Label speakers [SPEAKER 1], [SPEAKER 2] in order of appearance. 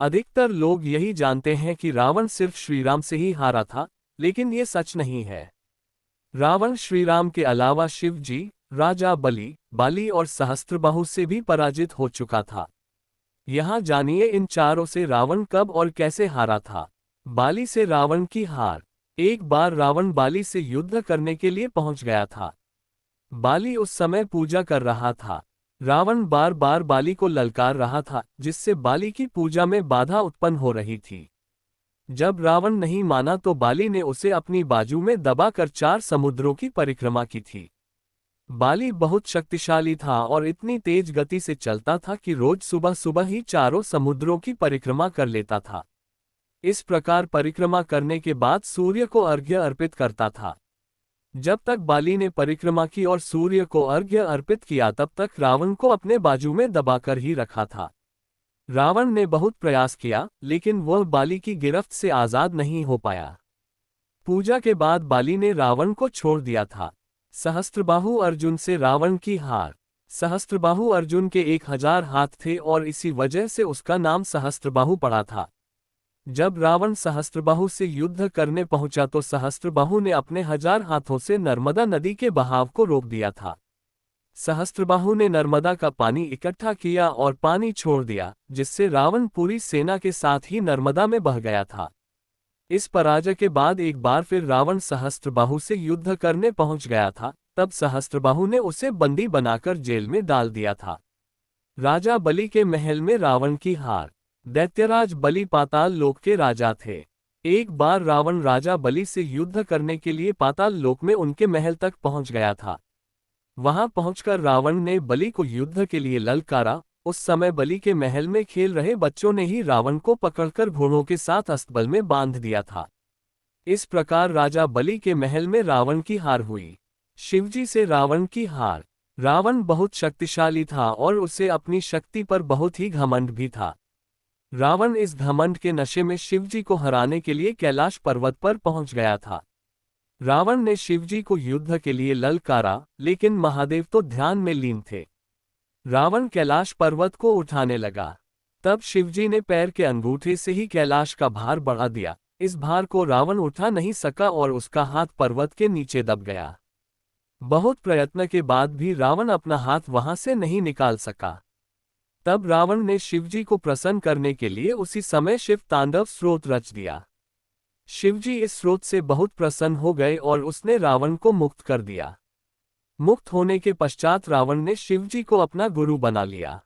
[SPEAKER 1] अधिकतर लोग यही जानते हैं कि रावण सिर्फ श्रीराम से ही हारा था, लेकिन ये सच नहीं है। रावण श्रीराम के अलावा शिव जी, राजा बलि, बाली और सहस्त्रबाहु से भी पराजित हो चुका था। यहाँ जानिए इन चारों से रावण कब और कैसे हारा था। बाली से रावण की हार। एक बार रावण बाली से युद्ध करने के लिए पहुंच गया था। बाली उस समय पूजा कर रहा था। रावण बार बार बाली को ललकार रहा था, जिससे बाली की पूजा में बाधा उत्पन्न हो रही थी। जब रावण नहीं माना तो बाली ने उसे अपनी बाजू में दबाकर 4 समुद्रों की परिक्रमा की थी। बाली बहुत शक्तिशाली था और इतनी तेज गति से चलता था कि रोज सुबह सुबह ही चारों समुद्रों की परिक्रमा कर लेता था। इस प्रकार परिक्रमा करने के बाद सूर्य को अर्घ्य अर्पित करता था। जब तक बाली ने परिक्रमा की और सूर्य को अर्घ्य अर्पित किया तब तक रावण को अपने बाजू में दबाकर ही रखा था। रावण ने बहुत प्रयास किया, लेकिन वह बाली की गिरफ्त से आजाद नहीं हो पाया। पूजा के बाद बाली ने रावण को छोड़ दिया था। सहस्त्रबाहु अर्जुन से रावण की हार। सहस्त्रबाहु अर्जुन के 1000 हाथ थे और इसी वजह से उसका नाम सहस्त्रबाहु पड़ा था। जब रावण सहस्त्रबाहु से युद्ध करने पहुंचा तो सहस्त्रबाहु ने अपने 1000 हाथों से नर्मदा नदी के बहाव को रोक दिया था। सहस्त्रबाहु ने नर्मदा का पानी इकट्ठा किया और पानी छोड़ दिया, जिससे रावण पूरी सेना के साथ ही नर्मदा में बह गया था। इस पराजय के बाद एक बार फिर रावण सहस्त्रबाहु से युद्ध करने पहुंच गया था। तब सहस्त्रबाहु ने उसे बंदी बनाकर जेल में डाल दिया था। राजा बलि के महल में रावण की हार। दैत्यराज बलि पाताल लोक के राजा थे। एक बार रावण राजा बलि से युद्ध करने के लिए पाताल लोक में उनके महल तक पहुंच गया था। वहां पहुंचकर रावण ने बलि को युद्ध के लिए ललकारा। उस समय बलि के महल में खेल रहे बच्चों ने ही रावण को पकड़कर घोड़ों के साथ अस्तबल में बांध दिया था। इस प्रकार राजा बलि के महल में रावण की हार हुई। शिवजी से रावण की हार। रावण बहुत शक्तिशाली था और उसे अपनी शक्ति पर बहुत ही घमंड भी था। रावण इस घमंड के नशे में शिवजी को हराने के लिए कैलाश पर्वत पर पहुंच गया था। रावण ने शिवजी को युद्ध के लिए ललकारा, लेकिन महादेव तो ध्यान में लीन थे। रावण कैलाश पर्वत को उठाने लगा। तब शिवजी ने पैर के अंगूठे से ही कैलाश का भार बढ़ा दिया। इस भार को रावण उठा नहीं सका और उसका हाथ पर्वत के नीचे दब गया। बहुत प्रयत्न के बाद भी रावण अपना हाथ वहां से नहीं निकाल सका। तब रावण ने शिवजी को प्रसन्न करने के लिए उसी समय शिव तांडव स्रोत रच दिया। शिवजी इस स्रोत से बहुत प्रसन्न हो गए और उसने रावण को मुक्त कर दिया। मुक्त होने के पश्चात रावण ने शिवजी को अपना गुरु बना लिया।